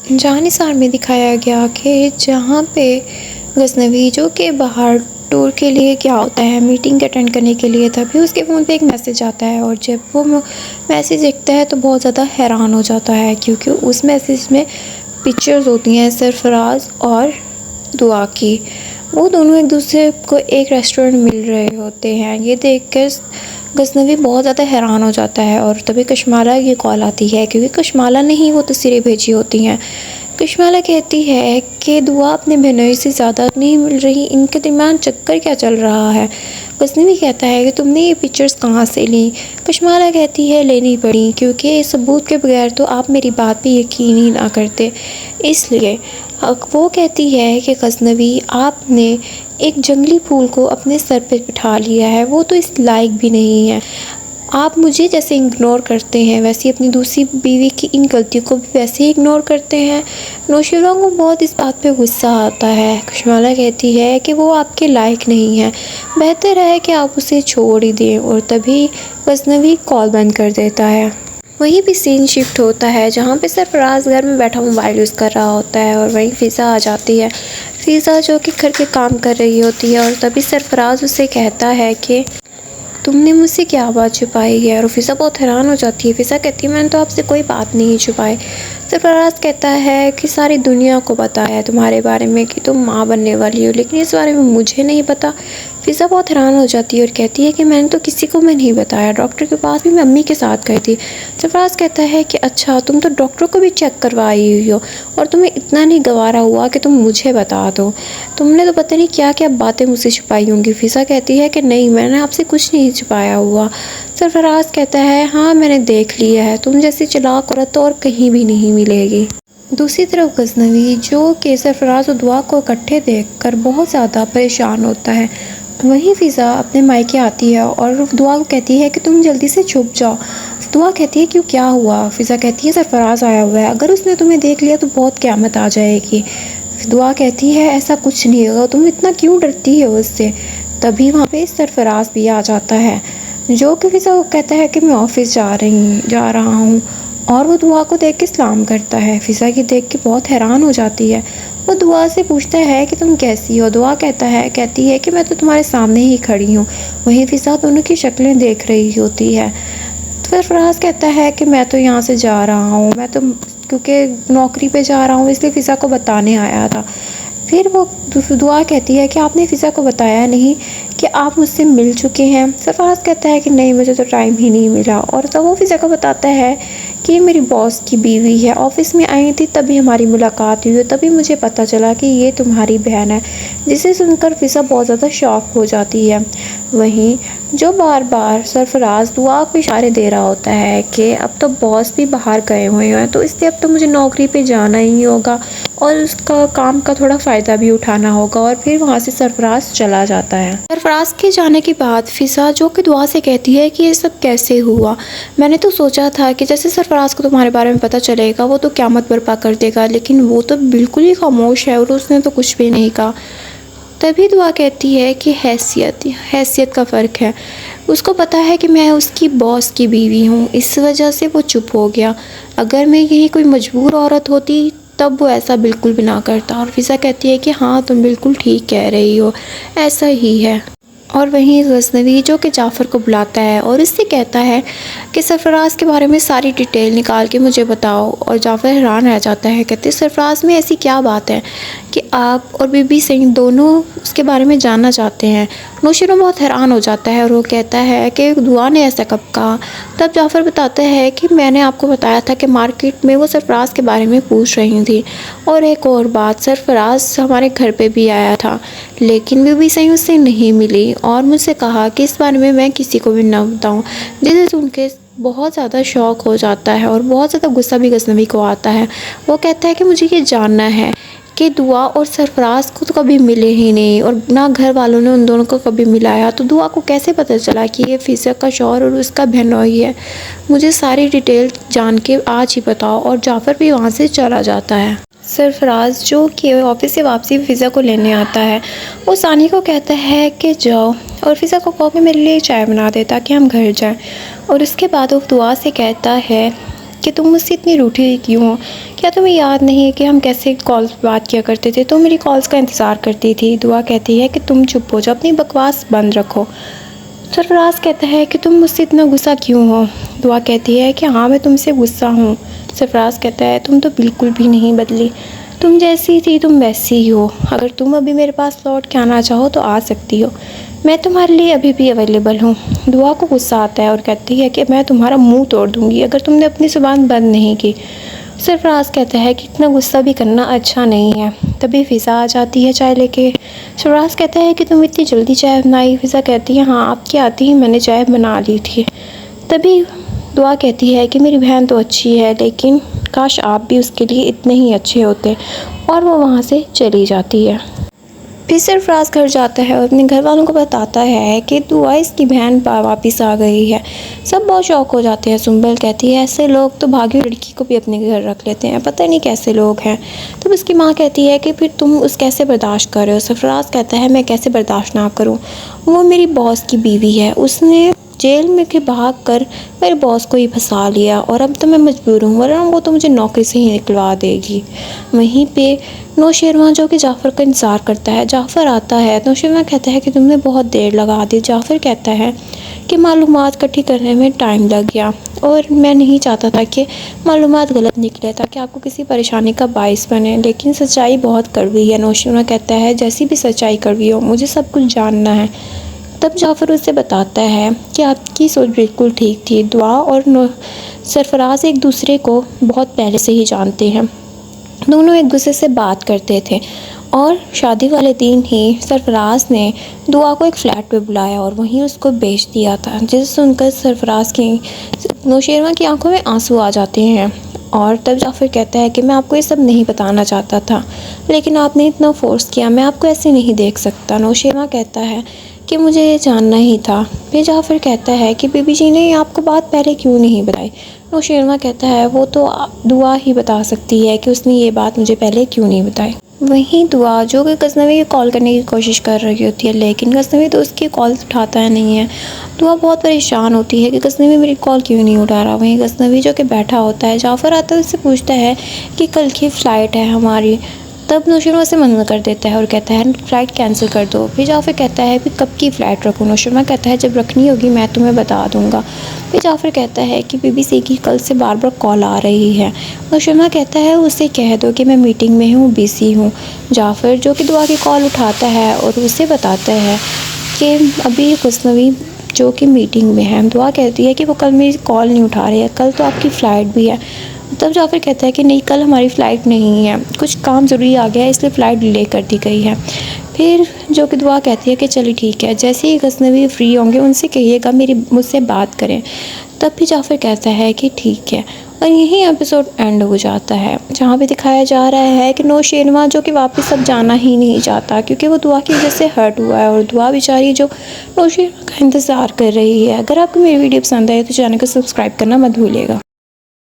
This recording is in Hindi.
जानिसार में दिखाया गया कि जहाँ पे गज़नवी जो कि बाहर टूर के लिए क्या होता है मीटिंग अटेंड करने के लिए, तभी उसके फ़ोन पे एक मैसेज आता है और जब वो मैसेज देखता है तो बहुत ज़्यादा हैरान हो जाता है, क्योंकि उस मैसेज में पिक्चर्स होती हैं सरफराज और दुआ की। वो दोनों एक दूसरे को एक रेस्टोरेंट मिल रहे होते हैं। ये देखकर गज़नवी बहुत ज़्यादा हैरान हो जाता है और तभी कशमाला की कॉल आती है, क्योंकि कशमाला ने ही वो तस्वीरें भेजी होती हैं। कशमाला कहती है कि दुआ अपने बहनोई से ज़्यादा नहीं मिल रही, इनके दरमियान चक्कर क्या चल रहा है। गज़नवी कहता है कि तुमने ये पिक्चर्स कहाँ से ली। कशमाला कहती है लेनी पड़ी, क्योंकि सबूत के बगैर तो आप मेरी बात पे यकीन ही ना करते, इसलिए। वो कहती है कि गज़नवी आपने एक जंगली फूल को अपने सर पे बिठा लिया है, वो तो इस लायक भी नहीं है। आप मुझे जैसे इग्नोर करते हैं वैसे अपनी दूसरी बीवी की इन गलतियों को भी वैसे ही इग्नोर करते हैं। नौशीरा को बहुत इस बात पे गुस्सा आता है। कशमाला कहती है कि वो आपके लायक नहीं है, बेहतर है कि आप उसे छोड़ ही दें, और तभी गज़नवी कॉल बंद कर देता है। वहीं भी सीन शिफ्ट होता है जहाँ पे सरफराज घर में बैठा मोबाइल यूज़ कर रहा होता है और वहीं फ़िज़ा आ जाती है। फ़िज़ा जो कि घर के काम कर रही होती है और तभी सरफराज उसे कहता है कि तुमने मुझसे क्या बात छुपाई है, और फ़िज़ा बहुत हैरान हो जाती है। फ़िज़ा कहती है मैंने तो आपसे कोई बात नहीं छुपाई। सरफराज कहता है कि सारी दुनिया को पता है तुम्हारे बारे में कि तुम माँ बनने वाली हो, लेकिन इस बारे में मुझे नहीं पता। फ़िज़ा बहुत हैरान हो जाती है और कहती है कि मैंने तो किसी को मैं नहीं बताया, डॉक्टर के पास भी मैं अम्मी के साथ गई थी। सरफराज कहता है कि अच्छा, तुम तो डॉक्टर को भी चेक करवाई हुई हो और तुम्हें इतना नहीं गवारा हुआ कि तुम मुझे बता दो, तुमने तो पता नहीं क्या क्या बातें मुझसे छुपाई होंगी। फ़िज़ा कहती है कि नहीं, मैंने आपसे कुछ नहीं छुपाया हुआ। सरफराज कहता है हाँ, मैंने देख लिया है, तुम जैसी चालाक औरत तो और कहीं भी नहीं मिलेगी। दूसरी तरफ गज़नवी जो कि सरफराज और दुआ को इकट्ठे देखकर बहुत ज़्यादा परेशान होता है। वहीं फ़िज़ा अपने मायके आती है और दुआ को कहती है कि तुम जल्दी से छुप जाओ। दुआ कहती है क्यों, क्या हुआ। फ़िज़ा कहती है सरफराज आया हुआ है, अगर उसने तुम्हें देख लिया तो बहुत क़यामत आ जाएगी। दुआ कहती है ऐसा कुछ नहीं होगा, तुम इतना क्यों डरती हो उससे। तभी वहाँ पे सरफराज भी आ जाता है, जो कि फ़िज़ा को कहता है कि मैं ऑफ़िस जा रहा हूँ, और वो दुआ को देख के सलाम करता है। फ़िज़ा की देख के बहुत हैरान हो जाती है। वो दुआ से पूछता है कि तुम कैसी हो। दुआ कहती है कि मैं तो तुम्हारे सामने ही खड़ी हूँ। वहीं फ़िज़ा दोनों की शक्लें देख रही होती है। सरफराज कहता है कि मैं तो यहाँ से जा रहा हूँ, मैं तो क्योंकि नौकरी पे जा रहा हूँ इसलिए फ़िज़ा को बताने आया था। फिर वो दुआ कहती है कि आपने फ़िज़ा को बताया नहीं कि आप मुझसे मिल चुके हैं। सरफराज कहता है कि नहीं, मुझे तो टाइम ही नहीं मिला, और तब वो फ़िज़ा को बताता है कि ये मेरी बॉस की बीवी है, ऑफ़िस में आई थी तभी हमारी मुलाकात हुई, तभी मुझे पता चला कि ये तुम्हारी बहन है। जिसे सुनकर फ़िज़ा बहुत ज़्यादा शॉक हो जाती है। वहीं जो बार बार सरफराज दुआ को इशारे दे रहा होता है कि अब तो बॉस भी बाहर गए हुए हैं, तो इसलिए अब तो मुझे नौकरी पे जाना ही होगा और उसका काम का थोड़ा फ़ायदा भी उठाना होगा, और फिर वहाँ से सरफराज चला जाता है। सरफराज के जाने के बाद फ़िज़ा जो कि दुआ से कहती है कि ये सब कैसे हुआ, मैंने तो सोचा था कि जैसे सरफराज को तुम्हारे बारे में पता चलेगा वो तो क़यामत बर्पा कर देगा, लेकिन वो तो बिल्कुल ही खामोश है और उसने तो कुछ भी नहीं कहा। तभी दुआ कहती है कि हैसियत का फ़र्क है। उसको पता है कि मैं उसकी बॉस की बीवी हूँ, इस वजह से वो चुप हो गया। अगर मैं यही कोई मजबूर औरत होती तब वो ऐसा बिल्कुल भी ना करता। और फ़िज़ा कहती है कि हाँ, तुम बिल्कुल ठीक कह रही हो, ऐसा ही है। और वहीं गज़नवी जो कि जाफ़र को बुलाता है और उससे कहता है कि सरफराज के बारे में सारी डिटेल निकाल के मुझे बताओ। और जाफ़र हैरान रह जाता है, कहते सरफराज में ऐसी क्या बात है कि आप और बीबी सिंह दोनों उसके बारे में जानना चाहते हैं। नौशीरा बहुत हैरान हो जाता है और वो कहता है कि दुआ ने ऐसा कब कहा। तब जाफ़र बताता है कि मैंने आपको बताया था कि मार्केट में वो सरफराज के बारे में पूछ रही थी, और एक और बात, सरफराज हमारे घर पे भी आया था, लेकिन बीबी सिंह उससे नहीं मिली और मुझसे कहा कि इस बारे में मैं किसी को भी ना बताऊं। जिसे सुन के बहुत ज़्यादा शौक हो जाता है और बहुत ज़्यादा गुस्सा भी गज़नवी को आता है। वो कहता है कि मुझे ये जानना है कि दुआ और सरफराज को तो कभी मिले ही नहीं, और ना घर वालों ने उन दोनों को कभी मिलाया, तो दुआ को कैसे पता चला कि ये फ़िज़ा का शौहर और उसका बहनोई है। मुझे सारी डिटेल जान के आज ही बताओ। और जाफ़र भी वहाँ से चला जाता है। सरफराज जो कि ऑफिस से वापसी फ़िज़ा को लेने आता है, वो सानी को कहता है कि जाओ और फ़िज़ा को कहो कि मेरे लिए चाय बना दे ताकि हम घर जाएं। और उसके बाद वो दुआ से कहता है कि तुम मुझसे इतनी रूठी हुई क्यों हो? क्या तुम्हें याद नहीं है कि हम कैसे कॉल्स पर बात किया करते थे? तुम मेरी कॉल्स का इंतज़ार करती थी। दुआ कहती है कि तुम चुप हो जाओ, अपनी बकवास बंद रखो। सरफराज कहता है कि तुम मुझसे इतना गुस्सा क्यों हो? दुआ कहती है कि हाँ, मैं तुमसे गुस्सा हूँ। सरफराज कहता है तुम तो बिल्कुल भी नहीं बदली, तुम जैसी थी तुम वैसी ही हो। अगर तुम अभी मेरे पास लौट के आना चाहो तो आ सकती हो, मैं तुम्हारे लिए अभी भी अवेलेबल हूँ। दुआ को गुस्सा आता है और कहती है कि मैं तुम्हारा मुंह तोड़ दूँगी अगर तुमने अपनी ज़ुबान बंद नहीं की। सरफराज कहता है कि इतना गुस्सा भी करना अच्छा नहीं है। तभी फ़िज़ा आ जाती है चाय लेके। सरफराज कहता है कि तुम इतनी जल्दी चाय बनाई? फ़िज़ा कहती है हाँ, आपके आते ही मैंने चाय बना ली थी। तभी दुआ कहती है कि मेरी बहन तो अच्छी है, लेकिन काश आप भी उसके लिए इतने ही अच्छे होते, और वो वहाँ से चली जाती है। फिर सरफराज घर जाता है और अपने घर वालों को बताता है कि दुआ इसकी बहन वापस आ गई है। सब बहुत शौक हो जाते हैं। सुंबल कहती है ऐसे लोग तो भागी लड़की को भी अपने घर रख लेते हैं, पता नहीं कैसे लोग हैं। तब उसकी माँ कहती है कि फिर तुम उस कैसे बर्दाश्त कर रहे हो? सरफराज कहता है मैं कैसे बर्दाश्त ना करूँ, वो मेरी बॉस की बीवी है, उसने जेल में के भाग कर मेरे बॉस को ही फंसा लिया, और अब तो मैं मजबूर हूँ, वरना वो तो मुझे नौकरी से ही निकलवा देगी। वहीं पे नौशेरवां जो कि जाफ़र का इंतज़ार करता है, जाफ़र आता है। नौशेरवां कहता है कि तुमने बहुत देर लगा दी। जाफ़र कहता है कि मालूमात इकट्ठी करने में टाइम लग गया, और मैं नहीं चाहता था कि मालूमात गलत निकले ताकि आपको किसी परेशानी का बाइस बने, लेकिन सच्चाई बहुत कड़वी है। नौशेरवां कहता है जैसी भी सच्चाई कड़वी हो, मुझे सब कुछ जानना है। तब जाफ़र उसे बताता है कि आपकी सोच बिल्कुल ठीक थी। दुआ और सरफराज एक दूसरे को बहुत पहले से ही जानते हैं, दोनों एक दूसरे से बात करते थे, और शादी वाले दिन ही सरफराज ने दुआ को एक फ़्लैट पे बुलाया और वहीं उसको बेच दिया था। जिसे सुनकर सरफराज की नौशेरवां की आंखों में आंसू आ जाते हैं, और तब जाफ़र कहता है कि मैं आपको ये सब नहीं बताना चाहता था, लेकिन आपने इतना फ़ोर्स किया, मैं आपको ऐसे नहीं देख सकता। नौशेरवां कहता है कि मुझे ये जानना ही था। फिर जाफ़र कहता है कि बीबी जी ने आपको बात पहले क्यों नहीं बताई? नौशेरवां कहता है वो तो दुआ ही बता सकती है कि उसने ये बात मुझे पहले क्यों नहीं बताई। वहीं दुआ जो कि गज़नवी को कॉल करने की कोशिश कर रही होती है, लेकिन गज़नवी तो उसकी कॉल उठाता नहीं है। दुआ बहुत परेशान होती है कि गज़नवी मेरी कॉल क्यों नहीं उठा रहा। वहीं गज़नवी जो कि बैठा होता है, जाफ़र आता है, उससे पूछता है कि कल की फ़्लाइट है हमारी। तब नौशेरवां से मना कर देता है और कहता है फ़्लाइट कैंसिल कर दो। फिर जाफ़र कहता है कि कब की फ़्लाइट रखूँ? नौशेरवां कहता है जब रखनी होगी मैं तुम्हें बता दूँगा। फिर जाफ़र कहता है कि BBC की कल से बार बार कॉल आ रही है। नौशेरवां कहता है उसे कह दो कि मैं मीटिंग में हूँ, बिज़ी हूँ। जाफ़र जो कि दुआ की कॉल उठाता है और उसे बताता है कि अभी गज़नवी जो कि मीटिंग में है। दुआ कहती है कि वो कल मेरी कॉल नहीं उठा रही है, कल तो आपकी फ़्लाइट भी है। तब जाफ़र कहता है कि नहीं, कल हमारी फ़्लाइट नहीं है, कुछ काम ज़रूरी आ गया है, इसलिए फ़्लाइट डिले कर दी गई है। फिर जो कि दुआ कहती है कि चलिए ठीक है, जैसे ही गज़नवी फ्री होंगे उनसे कहिएगा मुझसे बात करें। तब भी जाफ़र कहता है कि ठीक है, और यही एपिसोड एंड हो जाता है, जहाँ पे दिखाया जा रहा है कि नौशेरवां जो कि वापस अब जाना ही नहीं चाहता, क्योंकि वो दुआ की वजह से हर्ट हुआ है, और दुआ बेचारी जो नौशेरवां का इंतज़ार कर रही है। अगर आपको मेरी वीडियो पसंद आए तो चैनल को सब्सक्राइब करना मत भूलिएगा।